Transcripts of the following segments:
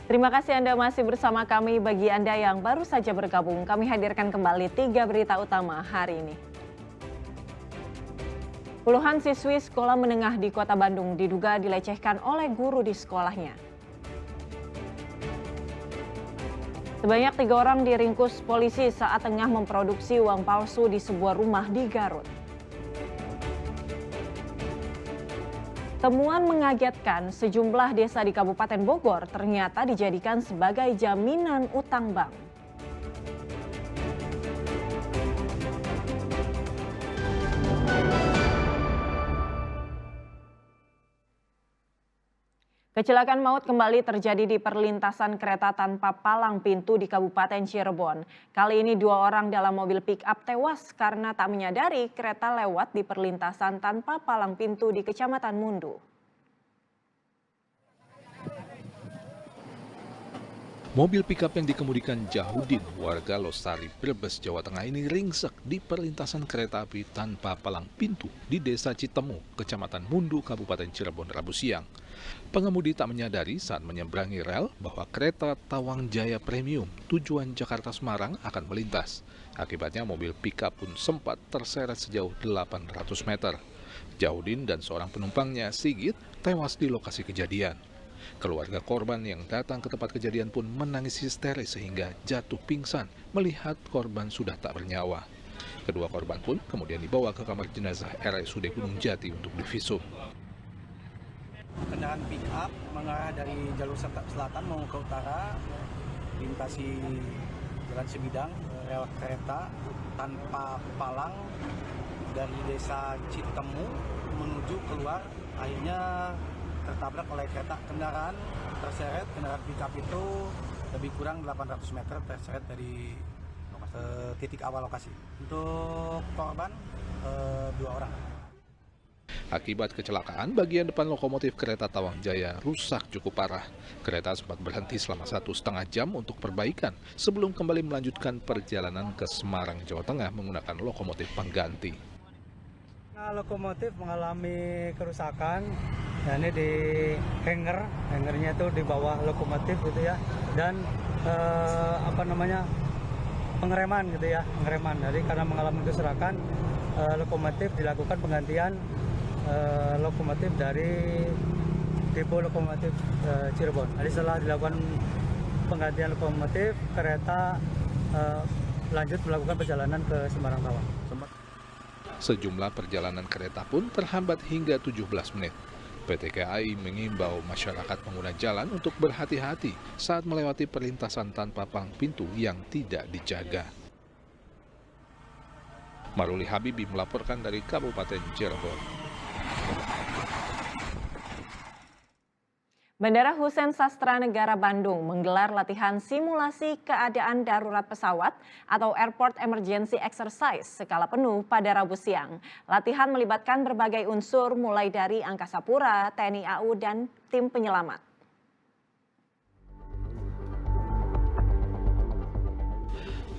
Terima kasih Anda masih bersama kami. Bagi Anda yang baru saja bergabung, kami hadirkan kembali 3 berita utama hari ini. Puluhan siswi sekolah menengah di Kota Bandung diduga dilecehkan oleh guru di sekolahnya. Sebanyak 3 orang diringkus polisi saat tengah memproduksi uang palsu di sebuah rumah di Garut. Temuan mengagetkan, sejumlah desa di Kabupaten Bogor ternyata dijadikan sebagai jaminan utang bank. Kecelakaan maut kembali terjadi di perlintasan kereta tanpa palang pintu di Kabupaten Cirebon. Kali ini 2 orang dalam mobil pick-up tewas karena tak menyadari kereta lewat di perlintasan tanpa palang pintu di Kecamatan Mundu. Mobil pickup yang dikemudikan Jahudin, warga Losari, Brebes, Jawa Tengah ini ringsek di perlintasan kereta api tanpa palang pintu di Desa Citemu, Kecamatan Mundu, Kabupaten Cirebon, Rabu siang. Pengemudi tak menyadari saat menyeberangi rel bahwa kereta Tawang Jaya Premium tujuan Jakarta Semarang akan melintas. Akibatnya mobil pickup pun sempat terseret sejauh 800 meter. Jahudin dan seorang penumpangnya, Sigit, tewas di lokasi kejadian. Keluarga korban yang datang ke tempat kejadian pun menangis histeris sehingga jatuh pingsan melihat korban sudah tak bernyawa. Kedua korban pun kemudian dibawa ke kamar jenazah RSUD Gunung Jati untuk divisum. Kendaraan pick up mengarah dari jalur selatan mau ke utara, melintasi jalan sebidang rel kereta tanpa palang dari desa Citemu menuju keluar, akhirnya tertabrak oleh kereta. Kendaraan terseret, kendaraan pick up itu lebih kurang 800 meter terseret dari titik awal lokasi. Untuk korban 2 orang. Akibat kecelakaan, bagian depan lokomotif kereta Tawang Jaya rusak cukup parah. Kereta sempat berhenti selama 1,5 jam untuk perbaikan sebelum kembali melanjutkan perjalanan ke Semarang, Jawa Tengah menggunakan lokomotif pengganti. Nah, lokomotif mengalami kerusakan, ya ini di hangernya itu di bawah lokomotif gitu ya, dan pengereman gitu ya, pengereman. Jadi karena mengalami kerusakan, lokomotif dilakukan penggantian lokomotif dari depo lokomotif Cirebon. Jadi setelah dilakukan penggantian lokomotif, kereta lanjut melakukan perjalanan ke Semarang Tawang. Sejumlah perjalanan kereta pun terhambat hingga 17 menit. PT KAI mengimbau masyarakat pengguna jalan untuk berhati-hati saat melewati perlintasan tanpa palang pintu yang tidak dijaga. Maruli Habibi melaporkan dari Kabupaten Cirebon. Bandara Hussein Sastra Negara Bandung menggelar latihan simulasi keadaan darurat pesawat atau Airport Emergency Exercise skala penuh pada Rabu siang. Latihan melibatkan berbagai unsur mulai dari Angkasa Pura, TNI AU, dan tim penyelamat.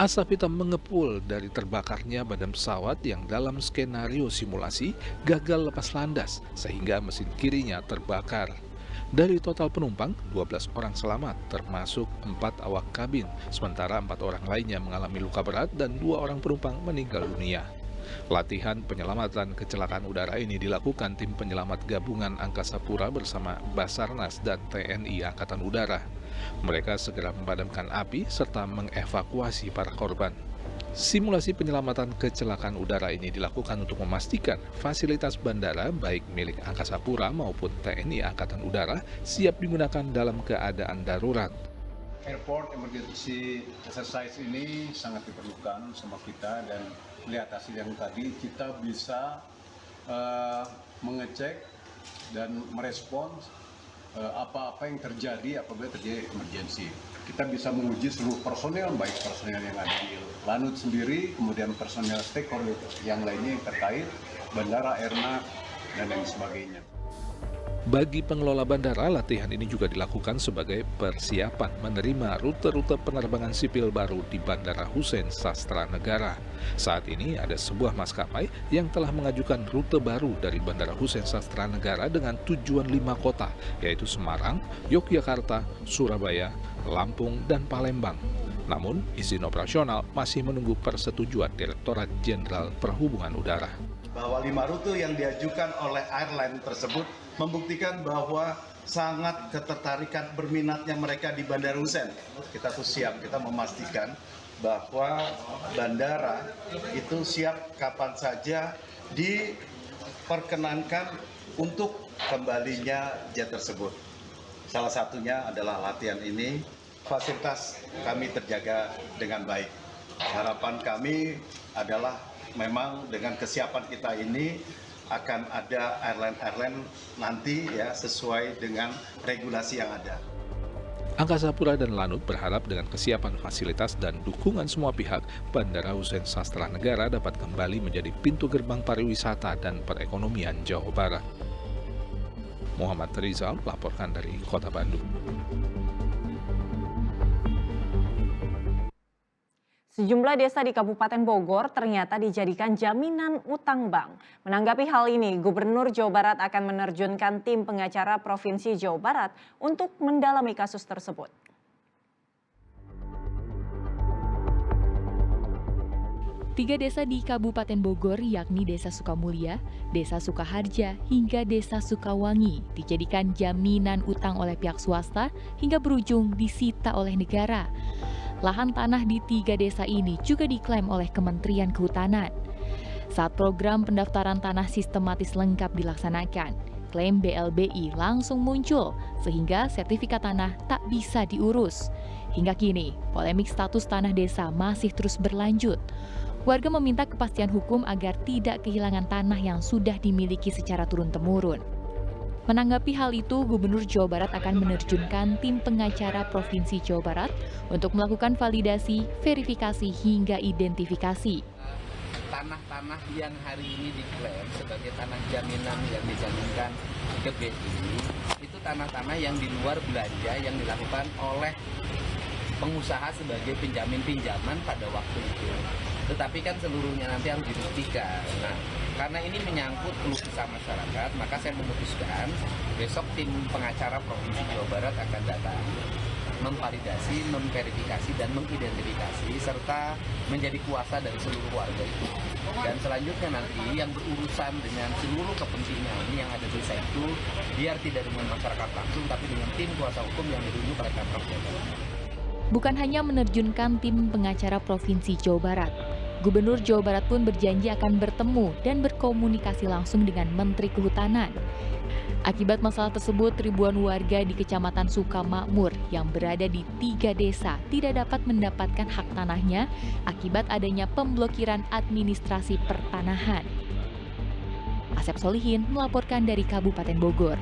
Asap hitam mengepul dari terbakarnya badan pesawat yang dalam skenario simulasi gagal lepas landas sehingga mesin kirinya terbakar. Dari total penumpang, 12 orang selamat, termasuk 4 awak kabin, sementara 4 orang lainnya mengalami luka berat dan 2 orang penumpang meninggal dunia. Latihan penyelamatan kecelakaan udara ini dilakukan tim penyelamat gabungan Angkasa Pura bersama Basarnas dan TNI Angkatan Udara. Mereka segera memadamkan api serta mengevakuasi para korban. Simulasi penyelamatan kecelakaan udara ini dilakukan untuk memastikan fasilitas bandara baik milik Angkasa Pura maupun TNI Angkatan Udara siap digunakan dalam keadaan darurat. Airport Emergency Exercise ini sangat diperlukan sama kita, dan melihat hasil yang tadi kita bisa mengecek dan merespons apa-apa yang terjadi apabila terjadi emergensi. Kita bisa menguji seluruh personel, baik personel yang ada di Lanut sendiri, kemudian personel stakeholder yang lainnya yang terkait, bandara, airnav, dan lain sebagainya. Bagi pengelola bandara, latihan ini juga dilakukan sebagai persiapan menerima rute-rute penerbangan sipil baru di Bandara Hussein Sastra Negara. Saat ini ada sebuah maskapai yang telah mengajukan rute baru dari Bandara Hussein Sastra Negara dengan tujuan 5 kota, yaitu Semarang, Yogyakarta, Surabaya, Lampung, dan Palembang. Namun, izin operasional masih menunggu persetujuan Direktorat Jenderal Perhubungan Udara. Bahwa 5 rute yang diajukan oleh airline tersebut membuktikan bahwa sangat ketertarikan berminatnya mereka di Bandara Hussein. Kita tuh siap, kita memastikan bahwa bandara itu siap kapan saja diperkenankan untuk kembalinya jet tersebut. Salah satunya adalah latihan ini, fasilitas kami terjaga dengan baik. Harapan kami adalah memang dengan kesiapan kita ini akan ada airline nanti ya sesuai dengan regulasi yang ada. Angkasa Pura dan Lanut berharap dengan kesiapan fasilitas dan dukungan semua pihak, Bandara Hussein Sastra Negara dapat kembali menjadi pintu gerbang pariwisata dan perekonomian Jawa Barat. Muhammad Rizal melaporkan dari Kota Bandung. Sejumlah desa di Kabupaten Bogor ternyata dijadikan jaminan utang bank. Menanggapi hal ini, Gubernur Jawa Barat akan menerjunkan tim pengacara Provinsi Jawa Barat untuk mendalami kasus tersebut. Tiga desa di Kabupaten Bogor yakni Desa Sukamulya, Desa Sukaharja, hingga Desa Sukawangi dijadikan jaminan utang oleh pihak swasta hingga berujung disita oleh negara. Lahan tanah di tiga desa ini juga diklaim oleh Kementerian Kehutanan. Saat program pendaftaran tanah sistematis lengkap dilaksanakan, klaim BLBI langsung muncul sehingga sertifikat tanah tak bisa diurus. Hingga kini, polemik status tanah desa masih terus berlanjut. Warga meminta kepastian hukum agar tidak kehilangan tanah yang sudah dimiliki secara turun-temurun. Menanggapi hal itu, Gubernur Jawa Barat akan menerjunkan tim pengacara Provinsi Jawa Barat untuk melakukan validasi, verifikasi, hingga identifikasi. Tanah-tanah yang hari ini diklaim sebagai tanah jaminan yang dijaminkan ke BI, itu tanah-tanah yang di luar belanja yang dilakukan oleh pengusaha sebagai penjamin pinjaman pada waktu itu. Tetapi kan seluruhnya nanti harus dibuktikan. Nah, karena ini menyangkut keluh kesah masyarakat, maka saya memutuskan besok tim pengacara Provinsi Jawa Barat akan datang, memvalidasi, memverifikasi, dan mengidentifikasi, serta menjadi kuasa dari seluruh warga itu. Dan selanjutnya nanti yang berurusan dengan seluruh kepentingan yang ada di desa itu, biar tidak dengan masyarakat langsung, tapi dengan tim kuasa hukum yang ditunjuk oleh Pemprov Jawa Barat. Bukan hanya menerjunkan tim pengacara Provinsi Jawa Barat, Gubernur Jawa Barat pun berjanji akan bertemu dan berkomunikasi langsung dengan Menteri Kehutanan. Akibat masalah tersebut, ribuan warga di Kecamatan Sukamakmur yang berada di 3 desa tidak dapat mendapatkan hak tanahnya akibat adanya pemblokiran administrasi pertanahan. Asep Solihin melaporkan dari Kabupaten Bogor.